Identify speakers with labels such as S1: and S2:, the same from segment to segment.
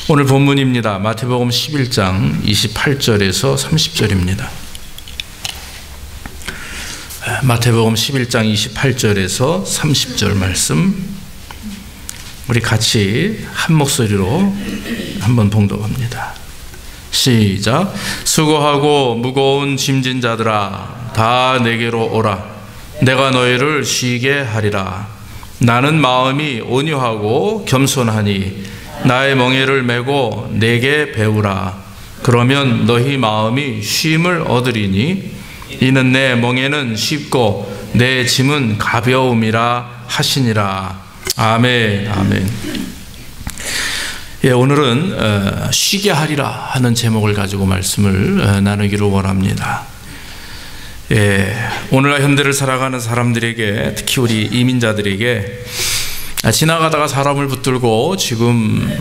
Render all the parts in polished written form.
S1: 오늘 본문입니다. 마태복음 11장 28절에서 30절입니다. 마태복음 11장 28절에서 30절 말씀 우리 같이 한 목소리로 한번 봉독합니다. 시작. 수고하고 무거운 짐진 자들아 다 내게로 오라. 내가 너희를 쉬게 하리라. 나는 마음이 온유하고 겸손하니 나의 멍에를 메고 내게 배우라. 그러면 너희 마음이 쉼을 얻으리니 이는 내 멍에는 쉽고 내 짐은 가벼움이라 하시니라. 아멘. 아멘. 예, 오늘은 쉬게 하리라 하는 제목을 가지고 말씀을 나누기로 원합니다. 예, 오늘날 현대를 살아가는 사람들에게, 특히 우리 이민자들에게 지나가다가 사람을 붙들고 지금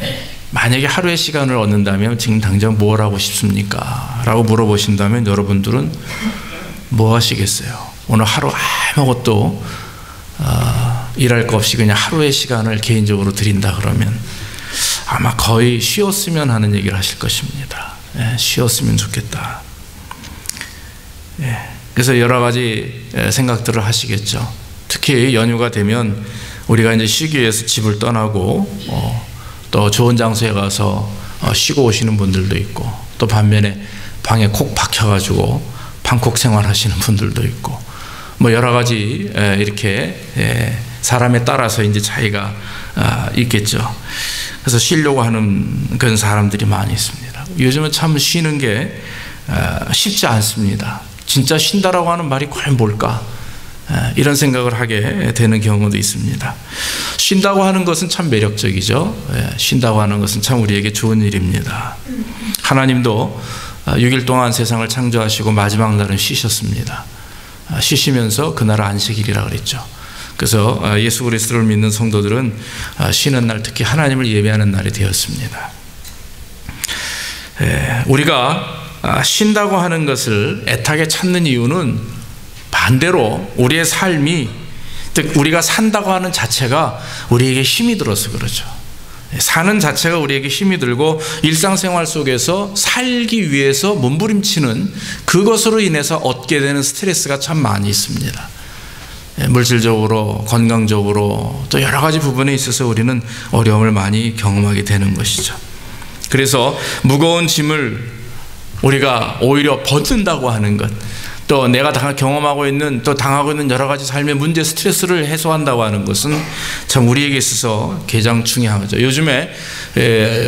S1: 만약에 하루의 시간을 얻는다면 지금 당장 뭘 하고 싶습니까? 라고 물어보신다면 여러분들은 뭐 하시겠어요? 오늘 하루 아무것도 일할 거 없이 그냥 하루의 시간을 개인적으로 드린다 그러면 아마 거의 쉬었으면 하는 얘기를 하실 것입니다. 예, 쉬었으면 좋겠다. 예, 그래서 여러 가지 생각들을 하시겠죠. 특히 연휴가 되면 우리가 이제 쉬기 위해서 집을 떠나고 또 좋은 장소에 가서 쉬고 오시는 분들도 있고, 또 반면에 방에 콕 박혀가지고 방콕 생활하시는 분들도 있고, 뭐 여러 가지 이렇게 사람에 따라서 이제 차이가 있겠죠. 그래서 쉬려고 하는 그런 사람들이 많이 있습니다. 요즘은 참 쉬는 게 쉽지 않습니다. 진짜 쉰다라고 하는 말이 과연 뭘까? 이런 생각을 하게 되는 경우도 있습니다. 쉰다고 하는 것은 참 매력적이죠. 쉰다고 하는 것은 참 우리에게 좋은 일입니다. 하나님도 6일 동안 세상을 창조하시고 마지막 날은 쉬셨습니다. 쉬시면서 그날은 안식일이라 그랬죠. 그래서 예수 그리스도를 믿는 성도들은 쉬는 날, 특히 하나님을 예배하는 날이 되었습니다. 우리가 쉰다고 하는 것을 애타게 찾는 이유는 반대로 우리의 삶이, 즉 우리가 산다고 하는 자체가 우리에게 힘이 들어서 그러죠. 사는 자체가 우리에게 힘이 들고 일상생활 속에서 살기 위해서 몸부림치는 그것으로 인해서 얻게 되는 스트레스가 참 많이 있습니다. 물질적으로, 건강적으로, 또 여러 가지 부분에 있어서 우리는 어려움을 많이 경험하게 되는 것이죠. 그래서 무거운 짐을 우리가 오히려 벗는다고 하는 것, 또 내가 경험하고 있는, 또 당하고 있는 여러 가지 삶의 문제, 스트레스를 해소한다고 하는 것은 참 우리에게 있어서 가장 중요하죠. 요즘에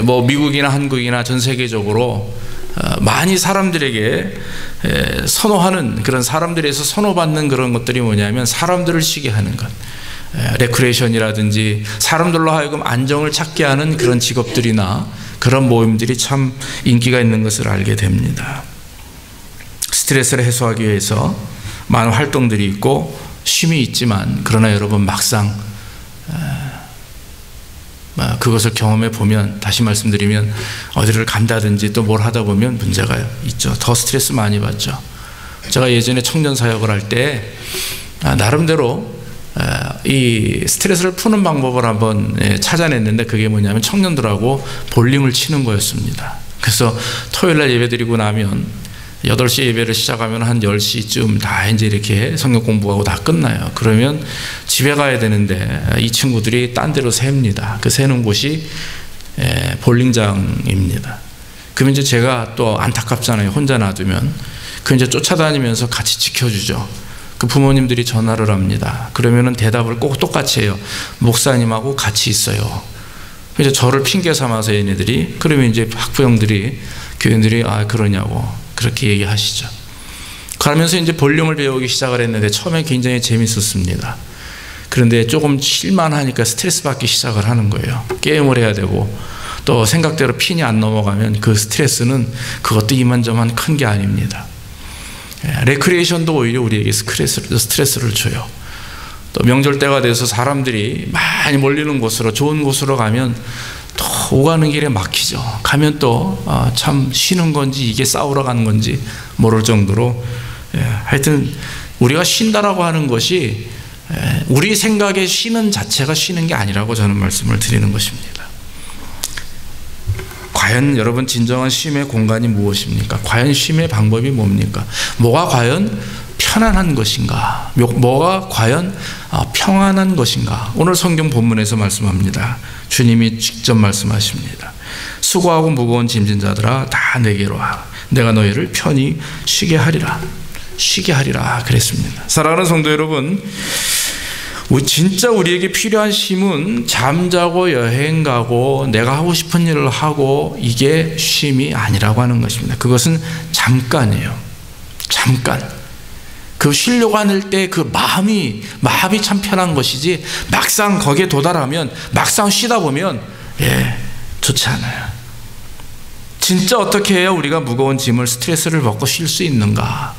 S1: 뭐 미국이나 한국이나 전 세계적으로 많이 사람들에게 선호하는, 그런 사람들에서 선호받는 그런 것들이 뭐냐면 사람들을 쉬게 하는 것, 레크레이션이라든지 사람들로 하여금 안정을 찾게 하는 그런 직업들이나 그런 모임들이 참 인기가 있는 것을 알게 됩니다. 스트레스를 해소하기 위해서 많은 활동들이 있고 쉼이 있지만, 그러나 여러분 막상 그것을 경험해 보면, 다시 말씀드리면 어디를 간다든지 또 뭘 하다 보면 문제가 있죠. 더 스트레스 많이 받죠. 제가 예전에 청년 사역을 할 때 나름대로 이 스트레스를 푸는 방법을 한번 찾아냈는데, 그게 뭐냐면 청년들하고 볼링을 치는 거였습니다. 그래서 토요일날 예배드리고 나면 8시 예배를 시작하면 한 10시쯤 다 이제 이렇게 성경 공부하고 다 끝나요. 그러면 집에 가야 되는데 이 친구들이 딴 데로 셉니다. 그 새는 곳이 볼링장입니다. 그러면 이제 제가 또 안타깝잖아요. 혼자 놔두면. 그 이제 쫓아다니면서 같이 지켜주죠. 그 부모님들이 전화를 합니다. 그러면은 대답을 꼭 똑같이 해요. 목사님하고 같이 있어요. 이제 저를 핑계 삼아서 얘네들이, 그러면 이제 학부형들이, 교인들이 그러냐고 그렇게 얘기하시죠. 그러면서 이제 볼링을 배우기 시작을 했는데 처음에 굉장히 재밌었습니다. 그런데 조금 쉴만하니까 스트레스 받기 시작을 하는 거예요. 게임을 해야 되고, 또 생각대로 핀이 안 넘어가면 그 스트레스는 그것도 이만저만 큰 게 아닙니다. 레크리에이션도 오히려 우리에게 스트레스를 줘요. 또 명절 때가 돼서 사람들이 많이 몰리는 곳으로, 좋은 곳으로 가면 또 오가는 길에 막히죠. 가면 또 참 쉬는 건지 이게 싸우러 가는 건지 모를 정도로, 하여튼 우리가 쉰다라고 하는 것이 우리 생각에 쉬는 자체가 쉬는 게 아니라고 저는 말씀을 드리는 것입니다. 과연 여러분 진정한 쉼의 공간이 무엇입니까? 과연 쉼의 방법이 뭡니까? 뭐가 과연 편안한 것인가? 뭐가 과연 평안한 것인가? 오늘 성경 본문에서 말씀합니다. 주님이 직접 말씀하십니다. 수고하고 무거운 짐진 자들아 다 내게로 와. 내가 너희를 편히 쉬게 하리라. 쉬게 하리라 그랬습니다. 사랑하는 성도 여러분, 진짜 우리에게 필요한 쉼은 잠자고 여행 가고 내가 하고 싶은 일을 하고 이게 쉼이 아니라고 하는 것입니다. 그것은 잠깐이에요. 잠깐. 그 쉬려고 할 때 그 마음이 참 편한 것이지 막상 거기에 도달하면 막상 쉬다 보면 좋지 않아요. 진짜 어떻게 해야 우리가 무거운 짐을 스트레스를 벗고 쉴 수 있는가?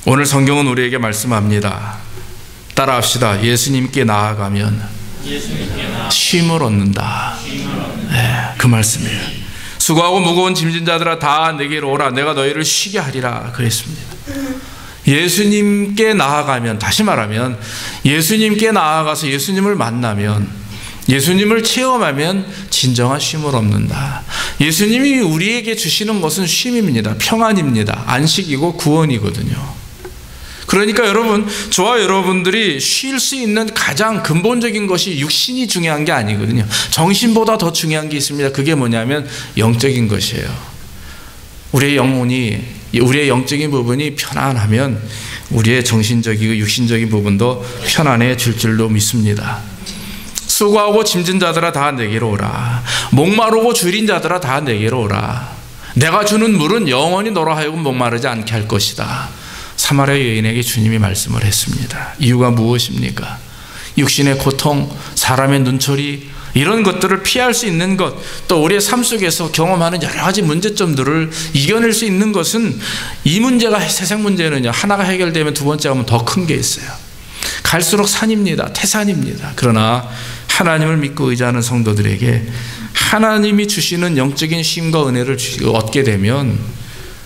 S1: 오늘 성경은 우리에게 말씀합니다. 따라합시다. 예수님께 나아가면 쉼을 얻는다. 그 말씀이에요. 수고하고 무거운 짐진 자들아 다 내게로 오라. 내가 너희를 쉬게 하리라 그랬습니다. 예수님께 나아가면, 다시 말하면 예수님께 나아가서 예수님을 만나면, 예수님을 체험하면 진정한 쉼을 얻는다. 예수님이 우리에게 주시는 것은 쉼입니다. 평안입니다. 안식이고 구원이거든요. 그러니까 여러분, 저와 여러분들이 쉴 수 있는 가장 근본적인 것이 육신이 중요한 게 아니거든요. 정신보다 더 중요한 게 있습니다. 그게 뭐냐면 영적인 것이에요. 우리의 영혼이, 우리의 영적인 부분이 편안하면 우리의 정신적이고 육신적인 부분도 편안해질 줄로 믿습니다. 수고하고 짐진 자들아 다 내게로 오라. 목마르고 줄인 자들아 다 내게로 오라. 내가 주는 물은 영원히 너로 하여금 목마르지 않게 할 것이다. 사마리아 여인에게 주님이 말씀을 했습니다. 이유가 무엇입니까? 육신의 고통, 사람의 눈초리, 이런 것들을 피할 수 있는 것, 또 우리의 삶 속에서 경험하는 여러 가지 문제점들을 이겨낼 수 있는 것은, 이 문제가, 세상 문제는요, 하나가 해결되면 두 번째가 하면 더 큰 게 있어요. 갈수록 산입니다. 태산입니다. 그러나 하나님을 믿고 의지하는 성도들에게 하나님이 주시는 영적인 쉼과 은혜를 얻게 되면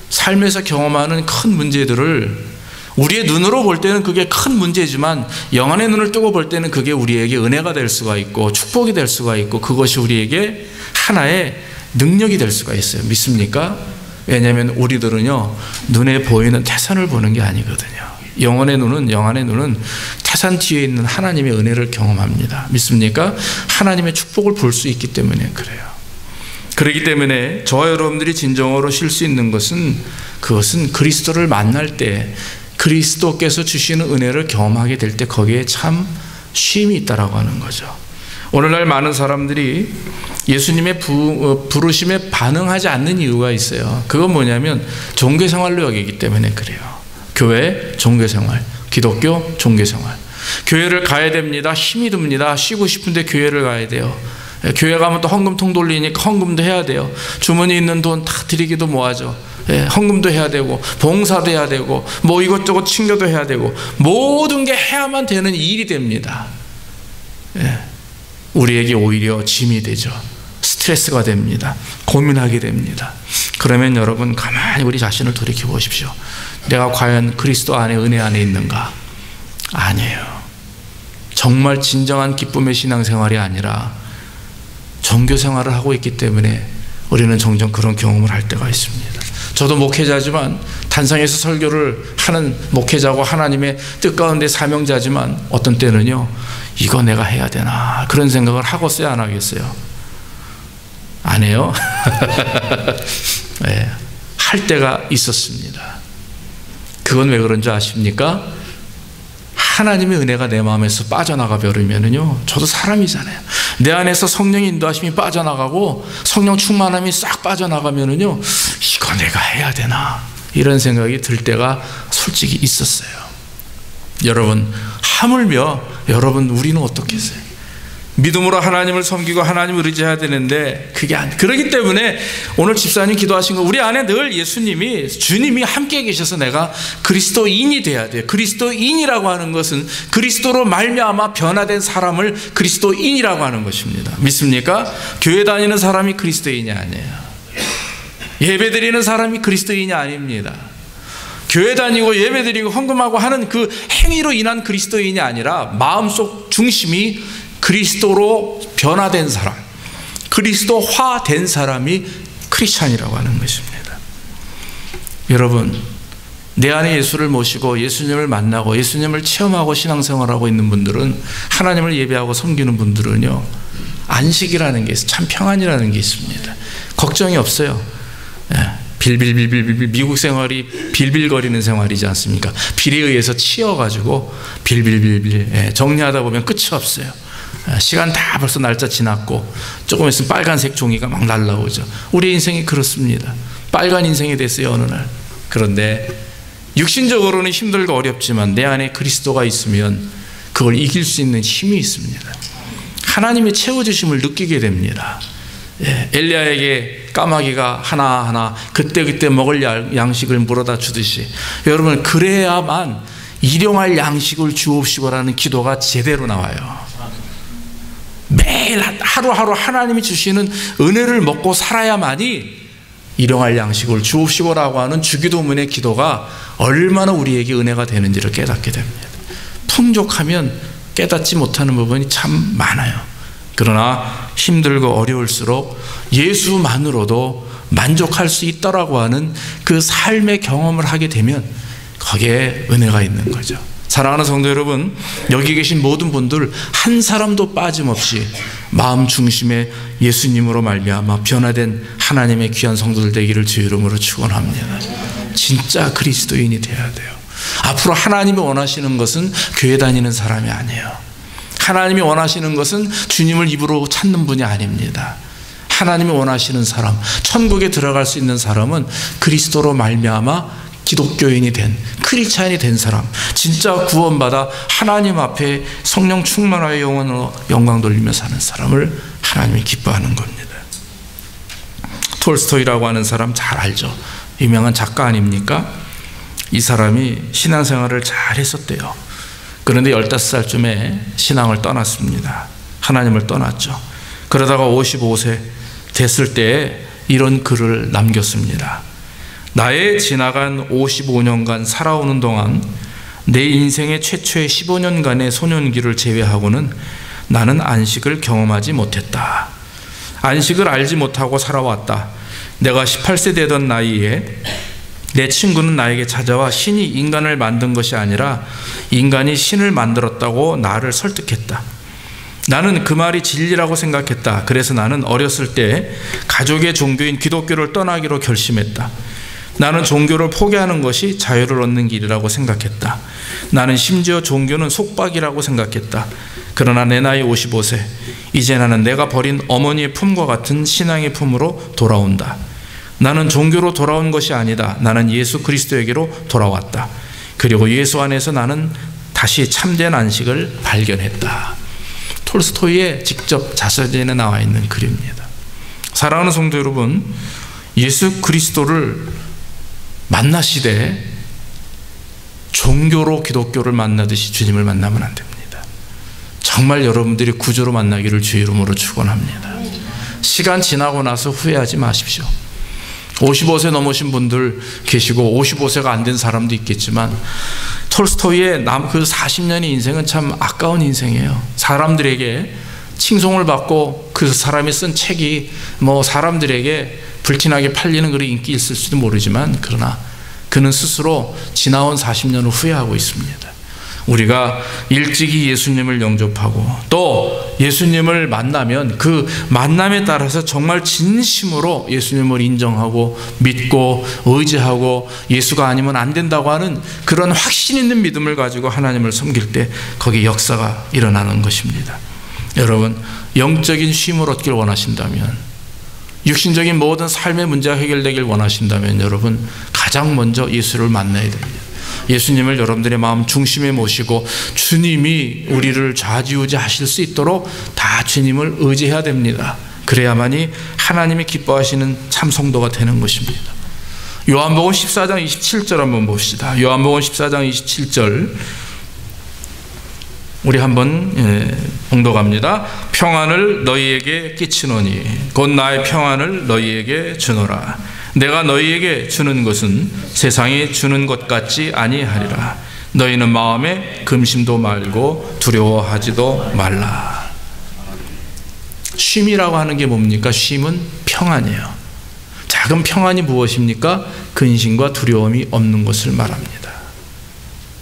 S1: 삶에서 경험하는 큰 문제들을 우리의 눈으로 볼 때는 그게 큰 문제지만 영안의 눈을 뜨고 볼 때는 그게 우리에게 은혜가 될 수가 있고 축복이 될 수가 있고 그것이 우리에게 하나의 능력이 될 수가 있어요. 믿습니까? 왜냐하면 우리들은요, 눈에 보이는 태산을 보는 게 아니거든요. 영안의 눈은 태산 뒤에 있는 하나님의 은혜를 경험합니다. 믿습니까? 하나님의 축복을 볼 수 있기 때문에 그래요. 그렇기 때문에 저와 여러분들이 진정으로 쉴 수 있는 것은, 그것은 그리스도를 만날 때, 그리스도께서 주시는 은혜를 경험하게 될 때 거기에 참 쉼이 있다라고 하는 거죠. 오늘날 많은 사람들이 예수님의 부르심에 반응하지 않는 이유가 있어요. 그건 뭐냐면 종교생활로 여기기 때문에 그래요. 교회, 종교생활, 기독교, 종교생활. 교회를 가야 됩니다. 힘이 듭니다. 쉬고 싶은데 교회를 가야 돼요. 교회 가면 또 헌금통 돌리니까 헌금도 해야 돼요. 주머니에 있는 돈 다 드리기도 뭐하죠. 헌금도 해야 되고 봉사도 해야 되고 뭐 이것저것 챙겨도 해야 되고 모든 게 해야만 되는 일이 됩니다. 우리에게 오히려 짐이 되죠. 스트레스가 됩니다. 고민하게 됩니다. 그러면 여러분 가만히 우리 자신을 돌이켜 보십시오. 내가 과연 그리스도 안에, 은혜 안에 있는가? 아니에요. 정말 진정한 기쁨의 신앙생활이 아니라 종교생활을 하고 있기 때문에 우리는 종종 그런 경험을 할 때가 있습니다. 저도 목회자지만, 단상에서 설교를 하는 목회자고 하나님의 뜻 가운데 사명자지만 어떤 때는요, 이거 내가 해야 되나 그런 생각을 하겠어요, 안 하겠어요? 안 해요? 네, 할 때가 있었습니다. 그건 왜 그런 줄 아십니까? 하나님의 은혜가 내 마음에서 빠져나가 버리면은요, 저도 사람이잖아요. 내 안에서 성령의 인도하심이 빠져나가고 성령 충만함이 싹 빠져나가면은요, 이거 내가 해야 되나 이런 생각이 들 때가 솔직히 있었어요. 여러분, 하물며 여러분 우리는 어떻겠어요? 믿음으로 하나님을 섬기고 하나님을 의지해야 되는데 그게 그렇기 때문에 오늘 집사님 기도하신 거, 우리 안에 늘 예수님이, 주님이 함께 계셔서 내가 그리스도인이 돼야 돼요. 그리스도인이라고 하는 것은 그리스도로 말미암아 변화된 사람을 그리스도인이라고 하는 것입니다. 믿습니까? 교회 다니는 사람이 그리스도인이 아니에요. 예배 드리는 사람이 그리스도인이 아닙니다. 교회 다니고 예배 드리고 헌금하고 하는 그 행위로 인한 그리스도인이 아니라 마음속 중심이 그리스도로 변화된 사람, 그리스도화 된 사람이 크리스찬이라고 하는 것입니다. 여러분, 내 안에 예수를 모시고 예수님을 만나고 예수님을 체험하고 신앙생활하고 있는 분들은, 하나님을 예배하고 섬기는 분들은요, 안식이라는 게 있어요. 참 평안이라는 게 있습니다. 걱정이 없어요. 빌빌빌빌, 미국 생활이 빌빌거리는 생활이지 않습니까? 빌에 의해서 치여가지고 빌빌빌빌, 정리하다 보면 끝이 없어요. 시간 다 벌써 날짜 지났고 조금 있으면 빨간색 종이가 막 날라오죠. 우리 인생이 그렇습니다. 빨간 인생이 됐어요, 어느 날. 그런데 육신적으로는 힘들고 어렵지만 내 안에 그리스도가 있으면 그걸 이길 수 있는 힘이 있습니다. 하나님의 채워주심을 느끼게 됩니다. 엘리야에게 까마귀가 하나하나 그때그때 먹을 양식을 물어다 주듯이, 여러분, 그래야만 일용할 양식을 주옵시고라는 기도가 제대로 나와요. 매일 하루하루 하나님이 주시는 은혜를 먹고 살아야만이 일용할 양식을 주옵시고라고 하는 주기도문의 기도가 얼마나 우리에게 은혜가 되는지를 깨닫게 됩니다. 풍족하면 깨닫지 못하는 부분이 참 많아요. 그러나 힘들고 어려울수록 예수만으로도 만족할 수 있다라고 하는 그 삶의 경험을 하게 되면 거기에 은혜가 있는 거죠. 사랑하는 성도 여러분, 여기 계신 모든 분들 한 사람도 빠짐없이 마음 중심에 예수님으로 말미암아 변화된 하나님의 귀한 성도들 되기를 주 이름으로 축원합니다. 진짜 그리스도인이 되어야 돼요. 앞으로 하나님이 원하시는 것은 교회 다니는 사람이 아니에요. 하나님이 원하시는 것은 주님을 입으로 찾는 분이 아닙니다. 하나님이 원하시는 사람, 천국에 들어갈 수 있는 사람은 그리스도로 말미암아 기독교인이 된, 크리스찬이 된 사람, 진짜 구원받아 하나님 앞에 성령 충만하여 영원으로 영광 돌리며 사는 사람을 하나님이 기뻐하는 겁니다. 톨스토이라고 하는 사람 잘 알죠? 유명한 작가 아닙니까? 이 사람이 신앙생활을 잘 했었대요. 그런데 15살쯤에 신앙을 떠났습니다. 하나님을 떠났죠. 그러다가 55세 됐을 때에 이런 글을 남겼습니다. 나의 지나간 55년간 살아오는 동안 내 인생의 최초의 15년간의 소년기를 제외하고는 나는 안식을 경험하지 못했다. 안식을 알지 못하고 살아왔다. 내가 18세 되던 나이에 내 친구는 나에게 찾아와 신이 인간을 만든 것이 아니라 인간이 신을 만들었다고 나를 설득했다. 나는 그 말이 진리라고 생각했다. 그래서 나는 어렸을 때 가족의 종교인 기독교를 떠나기로 결심했다. 나는 종교를 포기하는 것이 자유를 얻는 길이라고 생각했다. 나는 심지어 종교는 속박이라고 생각했다. 그러나 내 나이 55세, 이제 나는 내가 버린 어머니의 품과 같은 신앙의 품으로 돌아온다. 나는 종교로 돌아온 것이 아니다. 나는 예수 그리스도에게로 돌아왔다. 그리고 예수 안에서 나는 다시 참된 안식을 발견했다. 톨스토이의 직접 자서전에 나와 있는 글입니다. 사랑하는 성도 여러분, 예수 그리스도를 만나시되 종교로 기독교를 만나듯이 주님을 만나면 안 됩니다. 정말 여러분들이 구주로 만나기를 주 이름으로 축원합니다. 시간 지나고 나서 후회하지 마십시오. 55세 넘으신 분들 계시고 55세가 안 된 사람도 있겠지만 톨스토이의 그 40년의 인생은 참 아까운 인생이에요. 사람들에게 칭송을 받고 그 사람이 쓴 책이 뭐 사람들에게 불티나게 팔리는 그런 인기 있을 수도 모르지만, 그러나 그는 스스로 지나온 40년을 후회하고 있습니다. 우리가 일찍이 예수님을 영접하고 또 예수님을 만나면 그 만남에 따라서 정말 진심으로 예수님을 인정하고 믿고 의지하고 예수가 아니면 안 된다고 하는 그런 확신 있는 믿음을 가지고 하나님을 섬길 때 거기에 역사가 일어나는 것입니다. 여러분, 영적인 쉼을 얻길 원하신다면, 육신적인 모든 삶의 문제가 해결되길 원하신다면 여러분 가장 먼저 예수를 만나야 됩니다. 예수님을 여러분들의 마음 중심에 모시고 주님이 우리를 좌지우지 하실 수 있도록 다 주님을 의지해야 됩니다. 그래야만이 하나님이 기뻐하시는 참 성도가 되는 것입니다. 요한복음 14장 27절 한번 봅시다. 요한복음 14장 27절 우리 한번 봉독합니다. 평안을 너희에게 끼치노니 곧 나의 평안을 너희에게 주노라. 내가 너희에게 주는 것은 세상이 주는 것 같지 아니하리라. 너희는 마음에 금심도 말고 두려워하지도 말라. 쉼이라고 하는 게 뭡니까? 쉼은 평안이에요. 작은 평안이 무엇입니까? 근심과 두려움이 없는 것을 말합니다.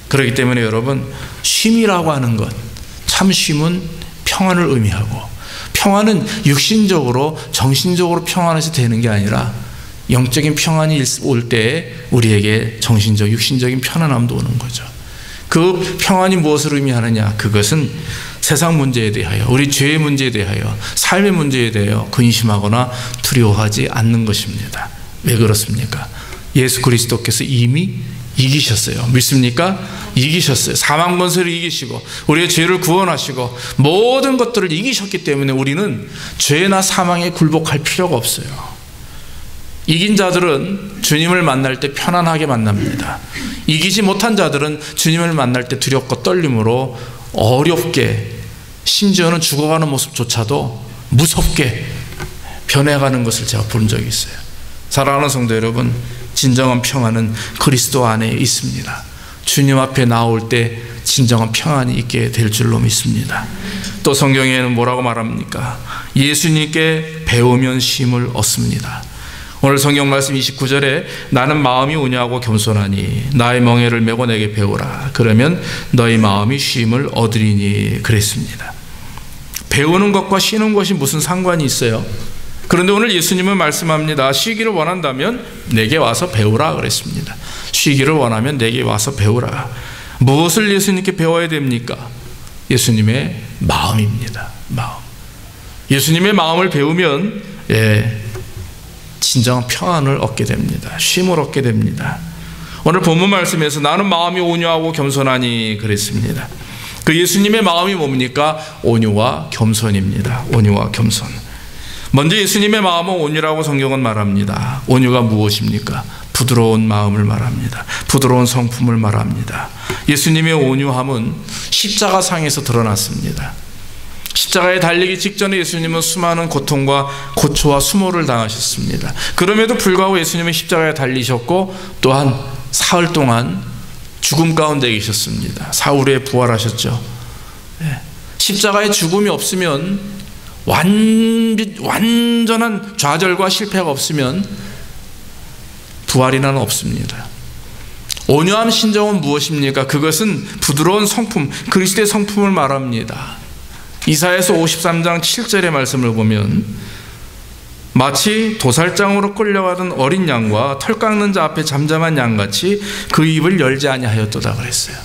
S1: 그렇기 때문에 여러분, 쉼이라고 하는 것, 참 쉼은 평안을 의미하고, 평안은 육신적으로 정신적으로 평안해서 되는 게 아니라 영적인 평안이 올 때 우리에게 정신적 육신적인 편안함도 오는 거죠. 그 평안이 무엇을 의미하느냐? 그것은 세상 문제에 대하여, 우리 죄의 문제에 대하여, 삶의 문제에 대하여 근심하거나 두려워하지 않는 것입니다. 왜 그렇습니까? 예수 그리스도께서 이미 이기셨어요. 믿습니까? 이기셨어요. 사망 권세를 이기시고 우리의 죄를 구원하시고 모든 것들을 이기셨기 때문에 우리는 죄나 사망에 굴복할 필요가 없어요. 이긴 자들은 주님을 만날 때 편안하게 만납니다. 이기지 못한 자들은 주님을 만날 때 두렵고 떨림으로 어렵게, 심지어는 죽어가는 모습조차도 무섭게 변해가는 것을 제가 본 적이 있어요. 사랑하는 성도 여러분, 진정한 평안은 그리스도 안에 있습니다. 주님 앞에 나올 때 진정한 평안이 있게 될 줄로 믿습니다. 또 성경에는 뭐라고 말합니까? 예수님께 배우면 쉼을 얻습니다. 오늘 성경 말씀 29절에 나는 마음이 온유하고 겸손하니 나의 멍에를 메고 내게 배우라. 그러면 너희 마음이 쉼을 얻으리니 그랬습니다. 배우는 것과 쉬는 것이 무슨 상관이 있어요? 그런데 오늘 예수님은 말씀합니다. 쉬기를 원한다면 내게 와서 배우라 그랬습니다. 쉬기를 원하면 내게 와서 배우라. 무엇을 예수님께 배워야 됩니까? 예수님의 마음입니다. 마음. 예수님의 마음을 배우면 진정한 평안을 얻게 됩니다. 쉼을 얻게 됩니다. 오늘 본문 말씀에서 나는 마음이 온유하고 겸손하니 그랬습니다. 그 예수님의 마음이 뭡니까? 온유와 겸손입니다. 온유와 겸손. 먼저 예수님의 마음은 온유라고 성경은 말합니다. 온유가 무엇입니까? 부드러운 마음을 말합니다. 부드러운 성품을 말합니다. 예수님의 온유함은 십자가상에서 드러났습니다. 십자가에 달리기 직전에 예수님은 수많은 고통과 고초와 수모를 당하셨습니다. 그럼에도 불구하고 예수님은 십자가에 달리셨고 또한 사흘 동안 죽음 가운데 계셨습니다. 사흘에 부활하셨죠. 십자가에 죽음이 없으면 완전한 좌절과 실패가 없으면 부활이란 없습니다. 온유함 신정은 무엇입니까? 그것은 부드러운 성품, 그리스도의 성품을 말합니다. 이사야서 53장 7절의 말씀을 보면 마치 도살장으로 끌려가던 어린 양과 털 깎는 자 앞에 잠잠한 양같이 그 입을 열지 아니하였도다 그랬어요.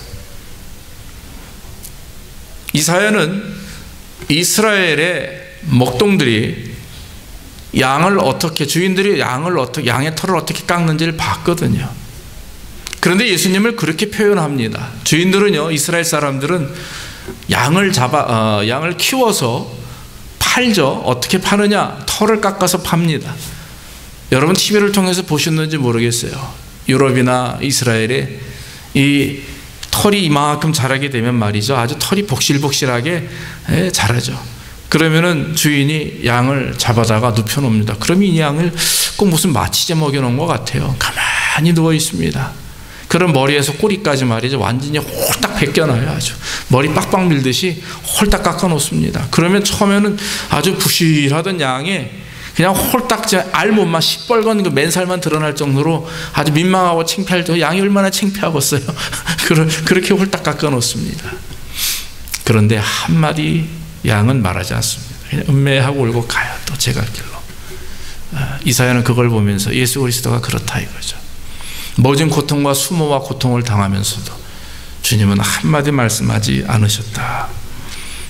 S1: 이사야는 이스라엘의 먹동들이 주인들이 양의 털을 어떻게 깎는지를 봤거든요. 그런데 예수님을 그렇게 표현합니다. 주인들은요, 이스라엘 사람들은 양을 키워서 팔죠. 어떻게 파느냐? 털을 깎아서 팝니다. 여러분 TV를 통해서 보셨는지 모르겠어요. 유럽이나 이스라엘에 이 털이 이만큼 자라게 되면 말이죠, 아주 털이 복실복실하게 자라죠. 그러면은 주인이 양을 잡아다가 눕혀놓습니다. 그럼 이 양을 꼭 무슨 마취제 먹여놓은 것 같아요. 가만히 누워 있습니다. 그럼 머리에서 꼬리까지 말이죠, 완전히 홀딱 벗겨놔요. 아주 머리 빡빡 밀듯이 홀딱 깎아놓습니다. 그러면 처음에는 아주 부실하던 양에 그냥 홀딱 알몸만 시뻘건 그 맨살만 드러날 정도로 아주 민망하고 창피할 때 양이 얼마나 창피하겠어요. 그렇게 홀딱 깎아놓습니다. 그런데 한마디 양은 말하지 않습니다. 그냥 음매하고 울고 가요. 또 제갈길로. 이사야는 그걸 보면서 예수 그리스도가 그렇다 이거죠. 모진 고통과 수모와 고통을 당하면서도 주님은 한마디 말씀하지 않으셨다.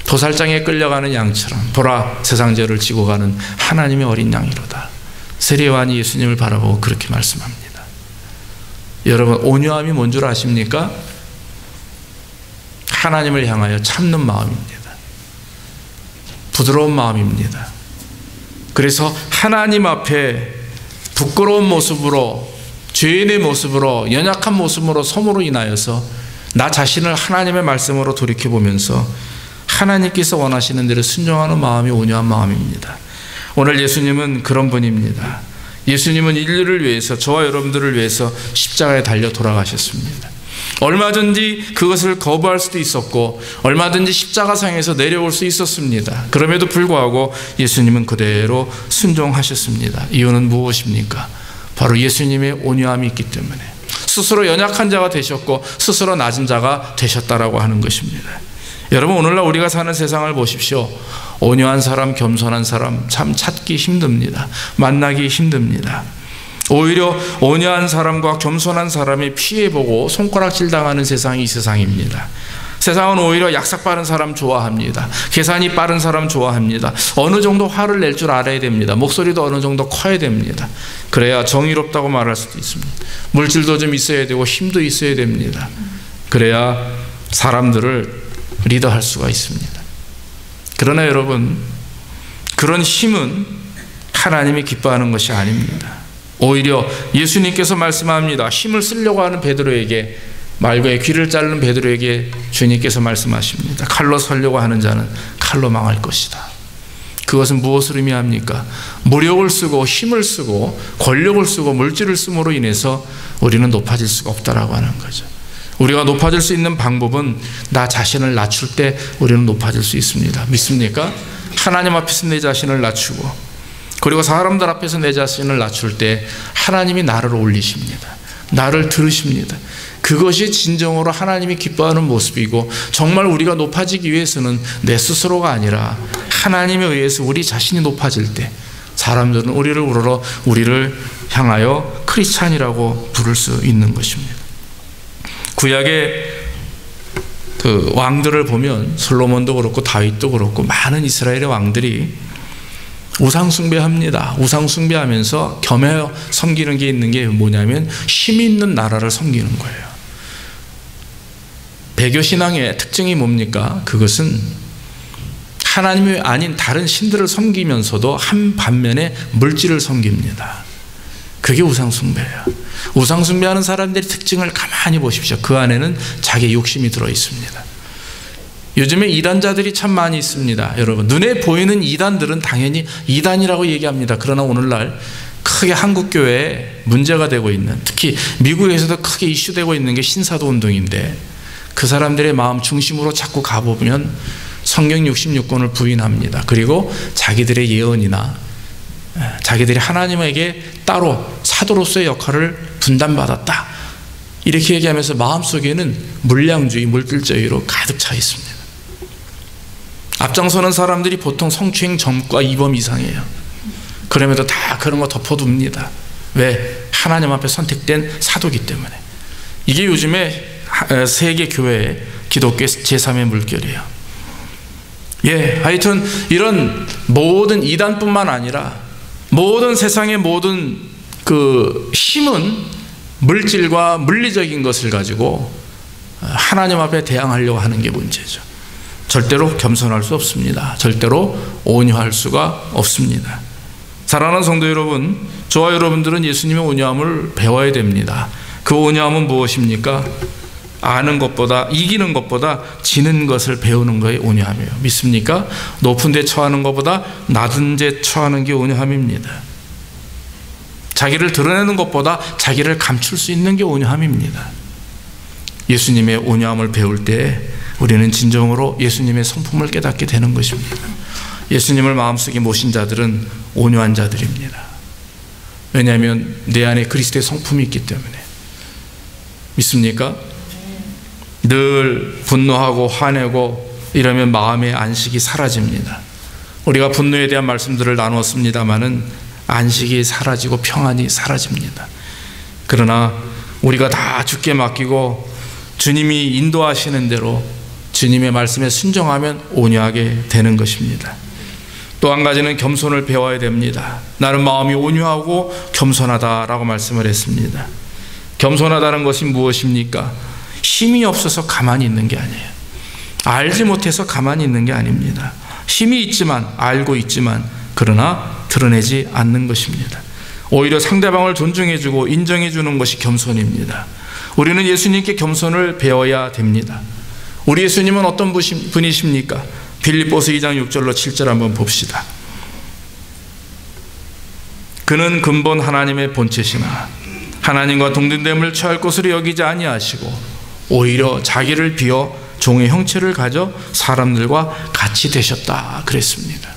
S1: 도살장에 끌려가는 양처럼 보라, 세상 죄를 지고 가는 하나님의 어린 양이로다. 세례요한이 예수님을 바라보고 그렇게 말씀합니다. 여러분, 온유함이 뭔 줄 아십니까? 하나님을 향하여 참는 마음입니다. 부드러운 마음입니다. 그래서 하나님 앞에 부끄러운 모습으로, 죄인의 모습으로, 연약한 모습으로 섬으로 인하여서 나 자신을 하나님의 말씀으로 돌이켜보면서 하나님께서 원하시는 대로 순종하는 마음이 온유한 마음입니다. 오늘 예수님은 그런 분입니다. 예수님은 인류를 위해서, 저와 여러분들을 위해서 십자가에 달려 돌아가셨습니다. 얼마든지 그것을 거부할 수도 있었고 얼마든지 십자가상에서 내려올 수 있었습니다. 그럼에도 불구하고 예수님은 그대로 순종하셨습니다. 이유는 무엇입니까? 바로 예수님의 온유함이 있기 때문에 스스로 연약한 자가 되셨고 스스로 낮은 자가 되셨다라고 하는 것입니다. 여러분, 오늘날 우리가 사는 세상을 보십시오. 온유한 사람, 겸손한 사람 참 찾기 힘듭니다. 만나기 힘듭니다. 오히려 온유한 사람과 겸손한 사람이 피해보고 손가락질 당하는 세상이 이 세상입니다. 세상은 오히려 약삭 빠른 사람 좋아합니다. 계산이 빠른 사람 좋아합니다. 어느 정도 화를 낼 줄 알아야 됩니다. 목소리도 어느 정도 커야 됩니다. 그래야 정의롭다고 말할 수도 있습니다. 물질도 좀 있어야 되고 힘도 있어야 됩니다. 그래야 사람들을 리더할 수가 있습니다. 그러나 여러분, 그런 힘은 하나님이 기뻐하는 것이 아닙니다. 오히려 예수님께서 말씀합니다. 힘을 쓰려고 하는 베드로에게, 말과의 귀를 자르는 베드로에게 주님께서 말씀하십니다. 칼로 살려고 하는 자는 칼로 망할 것이다. 그것은 무엇을 의미합니까? 무력을 쓰고 힘을 쓰고 권력을 쓰고 물질을 씀으로 인해서 우리는 높아질 수가 없다라고 하는 거죠. 우리가 높아질 수 있는 방법은 나 자신을 낮출 때 우리는 높아질 수 있습니다. 믿습니까? 하나님 앞에서 내 자신을 낮추고 그리고 사람들 앞에서 내 자신을 낮출 때 하나님이 나를 올리십니다. 나를 들으십니다. 그것이 진정으로 하나님이 기뻐하는 모습이고, 정말 우리가 높아지기 위해서는 내 스스로가 아니라 하나님에 의해서 우리 자신이 높아질 때 사람들은 우리를 우러러 우리를 향하여 크리스찬이라고 부를 수 있는 것입니다. 구약의 그 왕들을 보면 솔로몬도 그렇고 다윗도 그렇고 많은 이스라엘의 왕들이 우상숭배합니다. 우상숭배하면서 겸하여 섬기는 게 있는 게 뭐냐면 힘 있는 나라를 섬기는 거예요. 배교신앙의 특징이 뭡니까? 그것은 하나님이 아닌 다른 신들을 섬기면서도 한 반면에 물질을 섬깁니다. 그게 우상숭배예요. 우상숭배하는 사람들의 특징을 가만히 보십시오. 그 안에는 자기의 욕심이 들어있습니다. 요즘에 이단자들이 참 많이 있습니다. 여러분, 눈에 보이는 이단들은 당연히 이단이라고 얘기합니다. 그러나 오늘날 크게 한국교회에 문제가 되고 있는, 특히 미국에서도 크게 이슈되고 있는 게 신사도 운동인데, 그 사람들의 마음 중심으로 자꾸 가보면 성경 66권을 부인합니다. 그리고 자기들의 예언이나 자기들이 하나님에게 따로 사도로서의 역할을 분담받았다, 이렇게 얘기하면서 마음속에는 물량주의, 물질주의로 가득 차 있습니다. 앞장서는 사람들이 보통 성추행 전과 이범 이상이에요. 그럼에도 다 그런 거 덮어둡니다. 왜? 하나님 앞에 선택된 사도기 때문에. 이게 요즘에 세계 교회의 기독교의 제3의 물결이에요. 하여튼 이런 모든 이단뿐만 아니라 모든 세상의 모든 그 힘은 물질과 물리적인 것을 가지고 하나님 앞에 대항하려고 하는 게 문제죠. 절대로 겸손할 수 없습니다. 절대로 온유할 수가 없습니다. 사랑하는 성도 여러분, 저와 여러분들은 예수님의 온유함을 배워야 됩니다. 그 온유함은 무엇입니까? 아는 것보다, 이기는 것보다 지는 것을 배우는 것이 온유함이에요. 믿습니까? 높은 데 처하는 것보다 낮은 데 처하는 게 온유함입니다. 자기를 드러내는 것보다 자기를 감출 수 있는 게 온유함입니다. 예수님의 온유함을 배울 때 우리는 진정으로 예수님의 성품을 깨닫게 되는 것입니다. 예수님을 마음속에 모신 자들은 온유한 자들입니다. 왜냐하면 내 안에 그리스도의 성품이 있기 때문에. 믿습니까? 늘 분노하고 화내고 이러면 마음의 안식이 사라집니다. 우리가 분노에 대한 말씀들을 나누었습니다마는 안식이 사라지고 평안이 사라집니다. 그러나 우리가 다 주께 맡기고 주님이 인도하시는 대로 주님의 말씀에 순종하면 온유하게 되는 것입니다. 또 한 가지는 겸손을 배워야 됩니다. 나는 마음이 온유하고 겸손하다라고 말씀을 했습니다. 겸손하다는 것이 무엇입니까? 힘이 없어서 가만히 있는 게 아니에요. 알지 못해서 가만히 있는 게 아닙니다. 힘이 있지만, 알고 있지만, 그러나 드러내지 않는 것입니다. 오히려 상대방을 존중해주고 인정해주는 것이 겸손입니다. 우리는 예수님께 겸손을 배워야 됩니다. 우리 예수님은 어떤 분이십니까? 빌립보서 2장 6절로 7절 한번 봅시다. 그는 근본 하나님의 본체시나 하나님과 동등됨을 취할 것으로 여기지 아니하시고 오히려 자기를 비워 종의 형체를 가져 사람들과 같이 되셨다 그랬습니다.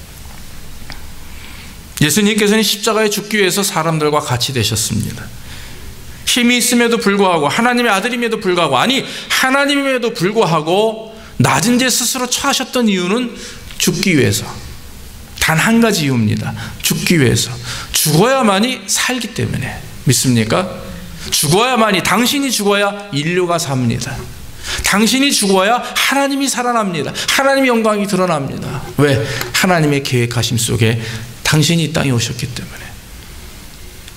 S1: 예수님께서는 십자가에 죽기 위해서 사람들과 같이 되셨습니다. 힘이 있음에도 불구하고, 하나님의 아들임에도 불구하고, 아니 하나님임에도 불구하고 낮은 제 스스로 처하셨던 이유는 죽기 위해서. 단 한 가지 이유입니다. 죽기 위해서. 죽어야만이 살기 때문에. 믿습니까? 죽어야만이, 당신이 죽어야 인류가 삽니다. 당신이 죽어야 하나님이 살아납니다. 하나님의 영광이 드러납니다. 왜? 하나님의 계획하심 속에 당신이 이 땅에 오셨기 때문에.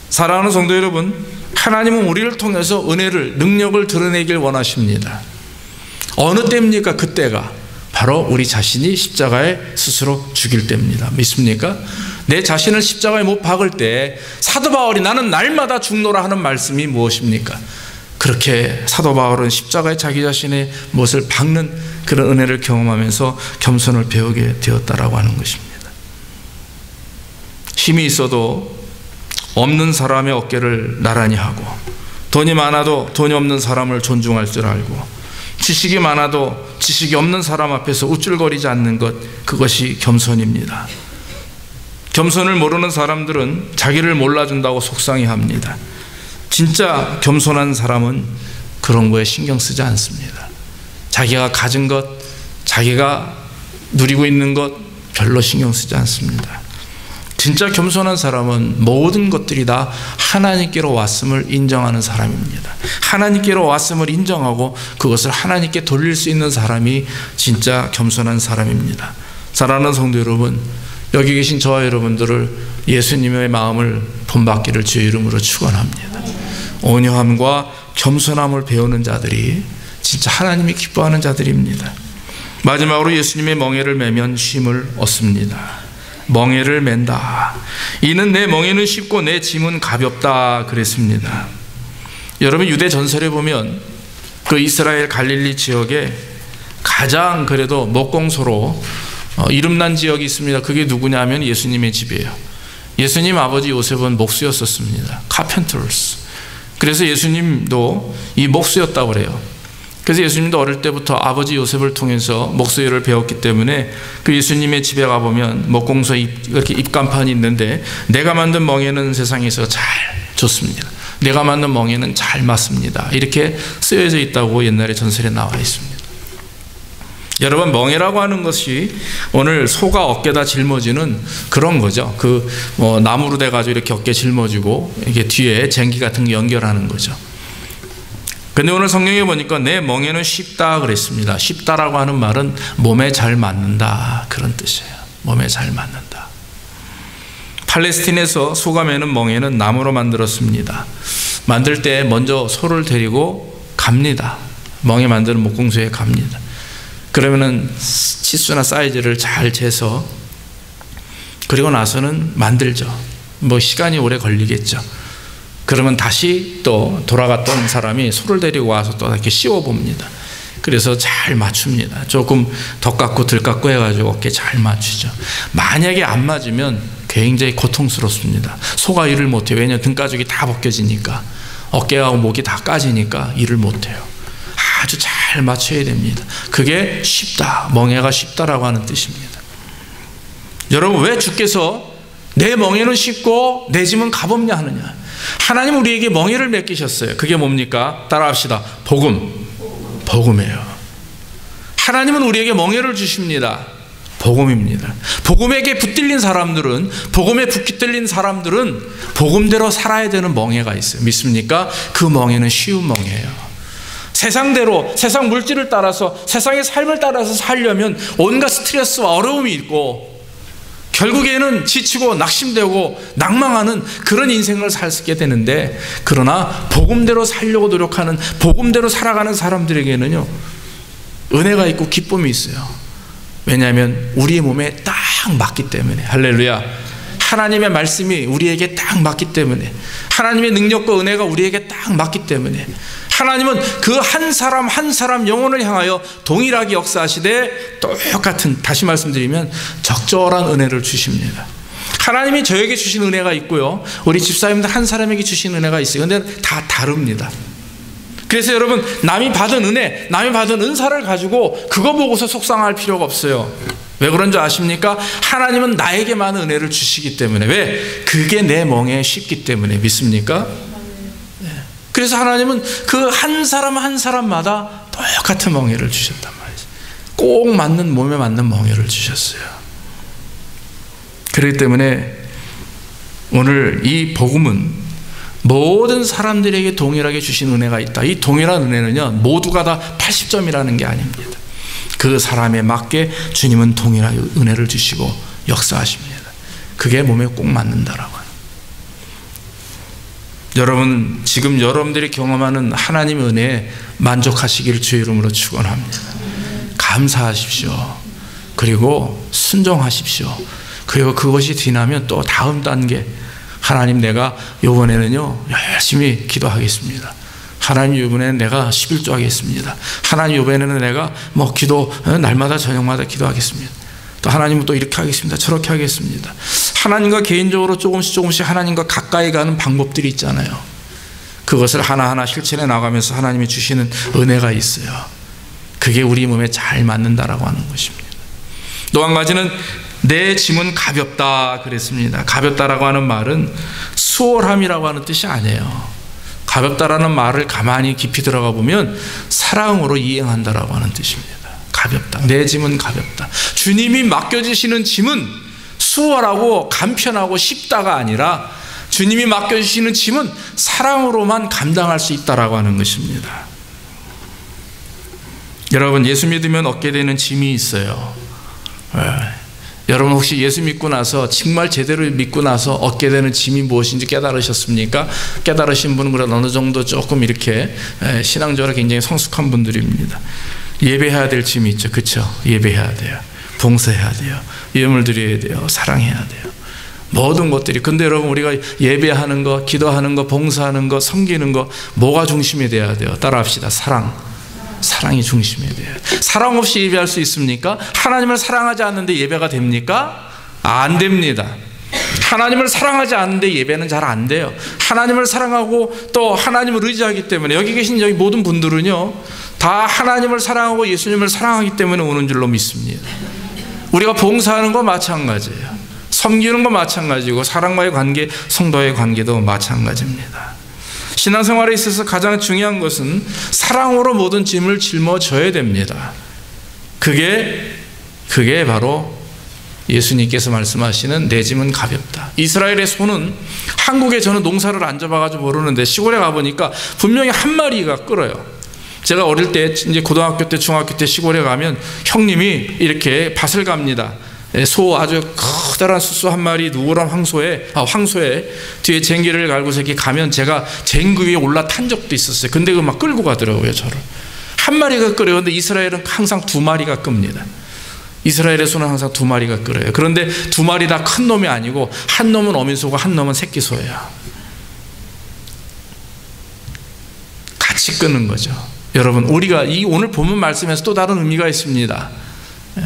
S1: 사랑하는 성도 여러분, 하나님은 우리를 통해서 은혜를, 능력을 드러내길 원하십니다. 어느 때입니까? 그때가 바로 우리 자신이 십자가에 스스로 죽일 때입니다. 믿습니까? 내 자신을 십자가에 못 박을 때 사도 바울이 나는 날마다 죽노라 하는 말씀이 무엇입니까? 그렇게 사도 바울은 십자가에 자기 자신의 못을 박는 그런 은혜를 경험하면서 겸손을 배우게 되었다라고 하는 것입니다. 힘이 있어도 없는 사람의 어깨를 나란히 하고, 돈이 많아도 돈이 없는 사람을 존중할 줄 알고, 지식이 많아도 지식이 없는 사람 앞에서 우쭐거리지 않는 것, 그것이 겸손입니다. 겸손을 모르는 사람들은 자기를 몰라준다고 속상해합니다. 진짜 겸손한 사람은 그런 거에 신경 쓰지 않습니다. 자기가 가진 것, 자기가 누리고 있는 것 별로 신경 쓰지 않습니다. 진짜 겸손한 사람은 모든 것들이 다 하나님께로 왔음을 인정하는 사람입니다. 하나님께로 왔음을 인정하고 그것을 하나님께 돌릴 수 있는 사람이 진짜 겸손한 사람입니다. 사랑하는 성도 여러분, 여기 계신 저와 여러분들을 예수님의 마음을 본받기를 주의 이름으로 축원합니다. 온유함과 겸손함을 배우는 자들이 진짜 하나님이 기뻐하는 자들입니다. 마지막으로 예수님의 멍에를 매면 쉼을 얻습니다. 멍에를 맨다. 이는 내 멍에는 쉽고 내 짐은 가볍다 그랬습니다. 여러분, 유대 전설에 보면 그 이스라엘 갈릴리 지역에 가장 그래도 목공소로 이름난 지역이 있습니다. 그게 누구냐면 예수님의 집이에요. 예수님 아버지 요셉은 목수였었습니다. 카펜터스. 그래서 예수님도 이 목수였다고 그래요. 그래서 예수님도 어릴 때부터 아버지 요셉을 통해서 목수일을 배웠기 때문에 그 예수님의 집에 가보면 목공소 이렇게 입간판이 있는데, 내가 만든 멍에는 세상에서 잘 좋습니다. 내가 만든 멍에는 잘 맞습니다. 이렇게 쓰여져 있다고 옛날에 전설에 나와 있습니다. 여러분, 멍에라고 하는 것이 오늘 소가 어깨다 짊어지는 그런 거죠. 나무로 돼가지고 이렇게 어깨 짊어지고 이게 뒤에 쟁기 같은 거 연결하는 거죠. 근데 오늘 성경에 보니까 내 멍에는 쉽다 그랬습니다. 쉽다라고 하는 말은 몸에 잘 맞는다, 그런 뜻이에요. 몸에 잘 맞는다. 팔레스틴에서 소가 매는 멍에는 나무로 만들었습니다. 만들 때 먼저 소를 데리고 갑니다. 멍에 만드는 목공소에 갑니다. 그러면은 치수나 사이즈를 잘 재서, 그리고 나서는 만들죠. 시간이 오래 걸리겠죠. 그러면 다시 또 돌아갔던 사람이 소를 데리고 와서 또 이렇게 씌워봅니다. 그래서 잘 맞춥니다. 조금 더 깎고 덜 깎고 해가지고 어깨 잘 맞추죠. 만약에 안 맞으면 굉장히 고통스럽습니다. 소가 일을 못해요. 왜냐하면 등가죽이 다 벗겨지니까, 어깨하고 목이 다 까지니까 일을 못해요. 아주 잘 맞춰야 됩니다. 그게 쉽다, 멍에가 쉽다라고 하는 뜻입니다. 여러분, 왜 주께서 내 멍에는 쉽고 내 짐은 가볍냐 하느냐? 하나님 우리에게 멍에를 맡기셨어요. 그게 뭡니까? 따라합시다. 복음이에요. 하나님은 우리에게 멍에를 주십니다. 복음입니다. 복음에게 붙들린 사람들은, 복음에 붙들린 사람들은 복음대로 살아야 되는 멍에가 있어요. 믿습니까? 그 멍에는 쉬운 멍에예요. 세상대로, 세상 물질을 따라서, 세상의 삶을 따라서 살려면 온갖 스트레스와 어려움이 있고, 결국에는 지치고 낙심되고 낭망하는 그런 인생을 살게 되는데, 그러나 복음대로 살려고 노력하는, 복음대로 살아가는 사람들에게는요, 은혜가 있고 기쁨이 있어요. 왜냐하면 우리의 몸에 딱 맞기 때문에. 할렐루야. 하나님의 말씀이 우리에게 딱 맞기 때문에, 하나님의 능력과 은혜가 우리에게 딱 맞기 때문에, 하나님은 그 한 사람 한 사람 영혼을 향하여 동일하게 역사하시되 똑같은, 다시 말씀드리면 적절한 은혜를 주십니다. 하나님이 저에게 주신 은혜가 있고요, 우리 집사님들 한 사람에게 주신 은혜가 있어요. 근데 다 다릅니다. 그래서 여러분, 남이 받은 은혜, 남이 받은 은사를 가지고 그거 보고서 속상할 필요가 없어요. 왜 그런 줄 아십니까? 하나님은 나에게만 은혜를 주시기 때문에. 왜? 그게 내 멍에 쉽기 때문에. 믿습니까? 그래서 하나님은 그 한 사람 한 사람마다 똑같은 멍에를 주셨단 말이죠. 꼭 맞는, 몸에 맞는 멍에를 주셨어요. 그렇기 때문에 오늘 이 복음은 모든 사람들에게 동일하게 주신 은혜가 있다. 이 동일한 은혜는요, 모두가 다 80점이라는 게 아닙니다. 그 사람에 맞게 주님은 동일하게 은혜를 주시고 역사하십니다. 그게 몸에 꼭 맞는다라고 하는. 여러분, 지금 여러분들이 경험하는 하나님의 은혜에 만족하시기를 주의 이름으로 축원합니다. 감사하십시오. 그리고 순종하십시오. 그리고 그것이 지나면 또 다음 단계, 하나님, 내가 이번에는요 열심히 기도하겠습니다. 하나님, 이번에는 내가 11조 하겠습니다. 하나님, 이번에는 내가 기도 날마다 저녁마다 기도하겠습니다. 또 하나님은 또 이렇게 하겠습니다. 저렇게 하겠습니다. 하나님과 개인적으로 조금씩 하나님과 가까이 가는 방법들이 있잖아요. 그것을 하나하나 실천해 나가면서 하나님이 주시는 은혜가 있어요. 그게 우리 몸에 잘 맞는다라고 하는 것입니다. 또 한 가지는 내 짐은 가볍다 그랬습니다. 가볍다라고 하는 말은 수월함이라고 하는 뜻이 아니에요. 가볍다라는 말을 가만히 깊이 들어가 보면 사랑으로 이행한다라고 하는 뜻입니다. 가볍다. 내 짐은 가볍다. 주님이 맡겨주시는 짐은 수월하고 간편하고 쉽다가 아니라 주님이 맡겨주시는 짐은 사랑으로만 감당할 수 있다라고 하는 것입니다. 여러분, 예수 믿으면 얻게 되는 짐이 있어요. 여러분, 혹시 예수 믿고 나서 정말 제대로 믿고 나서 얻게 되는 짐이 무엇인지 깨달으셨습니까? 깨달으신 분은 그래도 어느 정도 조금 이렇게 신앙적으로 굉장히 성숙한 분들입니다. 예배해야 될 짐이 있죠. 그렇죠? 예배해야 돼요. 봉사해야 돼요. 예물 드려야 돼요. 사랑해야 돼요. 모든 것들이. 근데 여러분, 우리가 예배하는 거, 기도하는 거, 봉사하는 거, 섬기는 거, 뭐가 중심이 돼야 돼요? 따라합시다. 사랑이 중심이 돼요. 사랑 없이 예배할 수 있습니까? 하나님을 사랑하지 않는데 예배가 됩니까? 안 됩니다. 하나님을 사랑하지 않는데 예배는 잘 안 돼요. 하나님을 사랑하고 또 하나님을 의지하기 때문에, 여기 계신 여기 모든 분들은요 다 하나님을 사랑하고 예수님을 사랑하기 때문에 오는 줄로 믿습니다. 우리가 봉사하는 거 마찬가지예요. 섬기는 거 마찬가지고, 사랑과의 관계, 성도의 관계도 마찬가지입니다. 신앙생활에 있어서 가장 중요한 것은 사랑으로 모든 짐을 짊어져야 됩니다. 그게 바로 예수님께서 말씀하시는 내 짐은 가볍다. 이스라엘의 소는, 한국에 저는 농사를 안 접어가지고 모르는데 시골에 가보니까 분명히 한 마리가 끌어요. 제가 어릴 때, 이제 고등학교 때, 중학교 때 시골에 가면 형님이 이렇게 밭을 갑니다. 소, 아주 커다란 수소 한 마리, 누구랑 황소에 뒤에 쟁기를 갈고서 이렇게 가면 제가 쟁기 위에 올라탄 적도 있었어요. 근데 그 막 끌고 가더라고요, 저를. 한 마리가 끌어요. 근데 이스라엘은 항상 두 마리가 끕니다. 이스라엘의 소는 항상 두 마리가 끌어요. 그런데 두 마리 다 큰 놈이 아니고, 한 놈은 어민소고 한 놈은 새끼소예요. 같이 끄는 거죠. 여러분, 우리가 이 오늘 본문 말씀에서 또 다른 의미가 있습니다.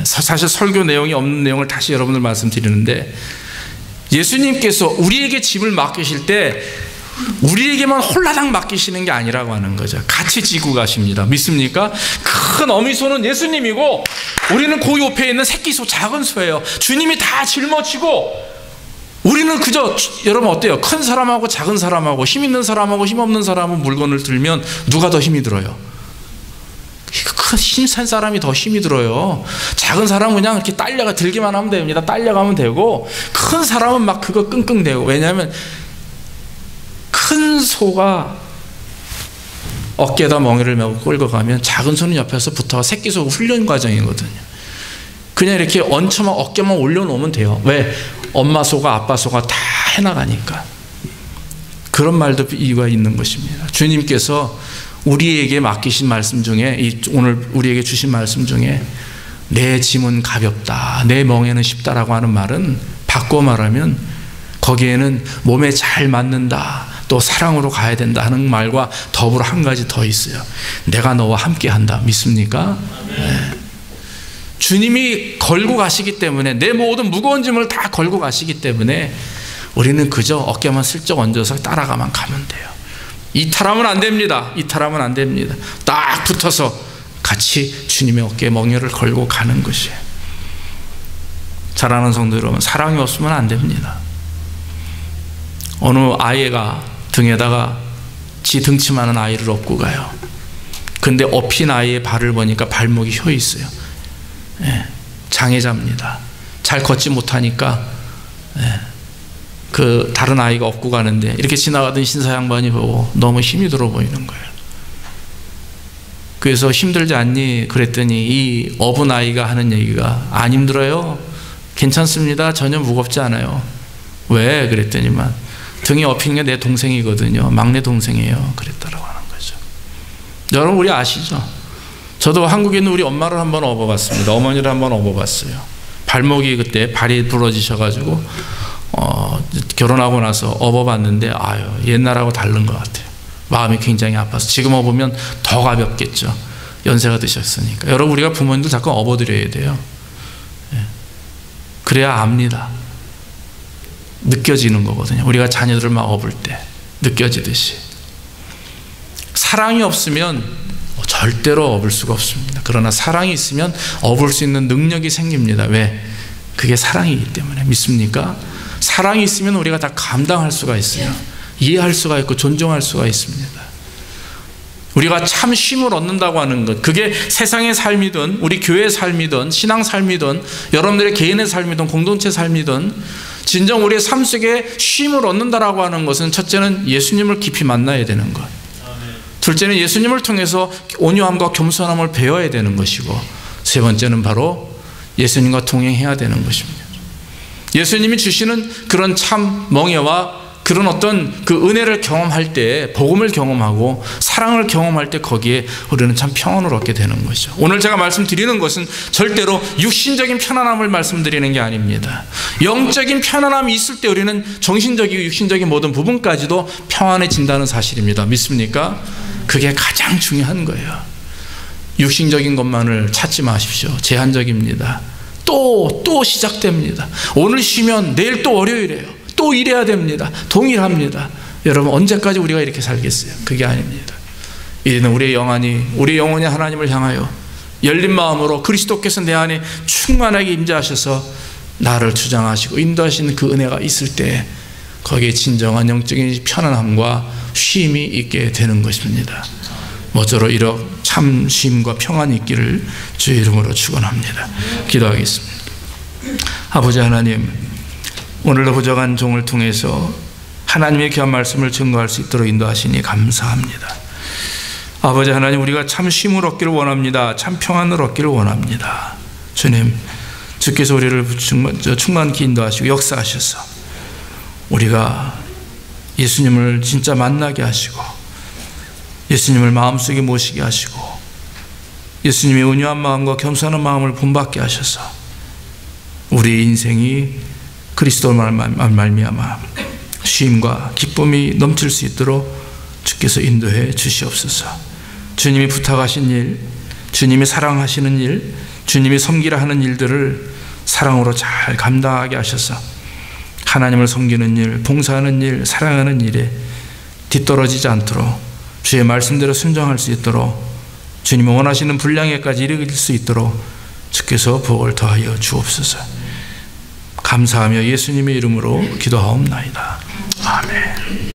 S1: 사실 설교 내용이 없는 내용을 다시 여러분들 말씀드리는데, 예수님께서 우리에게 짐을 맡기실 때 우리에게만 홀라당 맡기시는 게 아니라고 하는 거죠. 같이 지고 가십니다. 믿습니까? 큰 어미소는 예수님이고 우리는 그 옆에 있는 새끼소, 작은 소예요. 주님이 다 짊어지고, 우리는 그저, 여러분 어때요? 큰 사람하고 작은 사람하고, 힘 있는 사람하고 힘 없는 사람은 물건을 들면 누가 더 힘이 들어요? 큰 힘센 사람이 더 힘이 들어요. 작은 사람은 그냥 이렇게 딸려가 들기만 하면 됩니다. 딸려가면 되고, 큰 사람은 막 그거 끙끙대고. 왜냐하면 큰 소가 어깨에다 멍에를 메고 끌고 가면 작은 소는 옆에서 붙어 새끼 소 훈련 과정이거든요. 그냥 이렇게 얹혀만 어깨만 올려놓으면 돼요. 왜? 엄마 소가 아빠 소가 다 해나가니까. 그런 말도 이유가 있는 것입니다. 주님께서 우리에게 맡기신 말씀 중에, 오늘 우리에게 주신 말씀 중에 내 짐은 가볍다, 내 멍에는 쉽다라고 하는 말은 바꿔 말하면 거기에는 몸에 잘 맞는다, 또 사랑으로 가야 된다 하는 말과 더불어 한 가지 더 있어요. 내가 너와 함께 한다. 믿습니까? 네. 주님이 걸고 가시기 때문에, 내 모든 무거운 짐을 다 걸고 가시기 때문에 우리는 그저 어깨만 슬쩍 얹어서 따라가면 가면 돼요. 이탈하면 안 됩니다. 이탈하면 안 됩니다. 딱 붙어서 같이 주님의 어깨에 멍에를 걸고 가는 것이에요. 사랑하는 성도 여러분, 사랑이 없으면 안 됩니다. 어느 아이가 등에다가 지 등치 많은 아이를 업고 가요. 근데 업힌 아이의 발을 보니까 발목이 휘어 있어요. 장애자입니다. 잘 걷지 못하니까 그 다른 아이가 업고 가는데 이렇게 지나가던 신사 양반이 보고 너무 힘이 들어 보이는 거예요. 그래서 힘들지 않니? 그랬더니 이 업은 아이가 하는 얘기가 안 힘들어요. 괜찮습니다. 전혀 무겁지 않아요. 왜? 그랬더니만 등에 업힌 게 내 동생이거든요. 막내 동생이에요. 그랬다라고 하는 거죠. 여러분 우리 아시죠? 저도 한국에 있는 우리 엄마를 한번 업어봤습니다. 어머니를 한번 업어봤어요. 발목이 그때 발이 부러지셔가지고 결혼하고 나서 업어봤는데 아유 옛날하고 다른 것 같아요. 마음이 굉장히 아파서 지금 업으면 더 가볍겠죠. 연세가 드셨으니까. 여러분 우리가 부모님들 자꾸 업어드려야 돼요. 그래야 압니다. 느껴지는 거거든요. 우리가 자녀들을 막 업을 때 느껴지듯이. 사랑이 없으면 절대로 업을 수가 없습니다. 그러나 사랑이 있으면 업을 수 있는 능력이 생깁니다. 왜? 그게 사랑이기 때문에. 믿습니까? 사랑이 있으면 우리가 다 감당할 수가 있어요. 이해할 수가 있고 존중할 수가 있습니다. 우리가 참 쉼을 얻는다고 하는 것, 그게 세상의 삶이든 우리 교회의 삶이든 신앙 삶이든 여러분들의 개인의 삶이든 공동체 삶이든 진정 우리의 삶 속에 쉼을 얻는다라고 하는 것은 첫째는 예수님을 깊이 만나야 되는 것, 둘째는 예수님을 통해서 온유함과 겸손함을 배워야 되는 것이고, 세 번째는 바로 예수님과 동행해야 되는 것입니다. 예수님이 주시는 그런 참 멍에와 그런 어떤 그 은혜를 경험할 때, 복음을 경험하고 사랑을 경험할 때 거기에 우리는 참 평안을 얻게 되는 것이죠. 오늘 제가 말씀드리는 것은 절대로 육신적인 편안함을 말씀드리는 게 아닙니다. 영적인 편안함이 있을 때 우리는 정신적이고 육신적인 모든 부분까지도 평안해진다는 사실입니다. 믿습니까? 그게 가장 중요한 거예요. 육신적인 것만을 찾지 마십시오. 제한적입니다. 또 시작됩니다. 오늘 쉬면 내일 또 월요일이에요. 또 일해야 됩니다. 동일합니다. 여러분 언제까지 우리가 이렇게 살겠어요? 그게 아닙니다. 이제는 우리의 영혼이 하나님을 향하여 열린 마음으로 그리스도께서 내 안에 충만하게 임재하셔서 나를 주장하시고 인도하시는 그 은혜가 있을 때 거기에 진정한 영적인 편안함과 쉼이 있게 되는 것입니다. 모쪼록 이런 참 쉼과 평안이 있기를 주의 이름으로 축원합니다. 기도하겠습니다. 아버지 하나님, 오늘도 부족한 종을 통해서 하나님의 귀한 말씀을 증거할 수 있도록 인도하시니 감사합니다. 아버지 하나님, 우리가 참 쉼을 얻기를 원합니다. 참 평안을 얻기를 원합니다. 주님, 주께서 우리를 충만히 인도하시고 역사하셔서 우리가 예수님을 진짜 만나게 하시고 예수님을 마음속에 모시게 하시고 예수님의 온유한 마음과 겸손한 마음을 본받게 하셔서 우리의 인생이 그리스도로 말미암아 쉼과 기쁨이 넘칠 수 있도록 주께서 인도해 주시옵소서. 주님이 부탁하신 일, 주님이 사랑하시는 일, 주님이 섬기라 하는 일들을 사랑으로 잘 감당하게 하셔서 하나님을 섬기는 일, 봉사하는 일, 사랑하는 일에 뒤떨어지지 않도록 주의 말씀대로 순종할 수 있도록 주님이 원하시는 분량에까지 이르길 수 있도록 주께서 복을 더하여 주옵소서. 감사하며 예수님의 이름으로 기도하옵나이다. 아멘.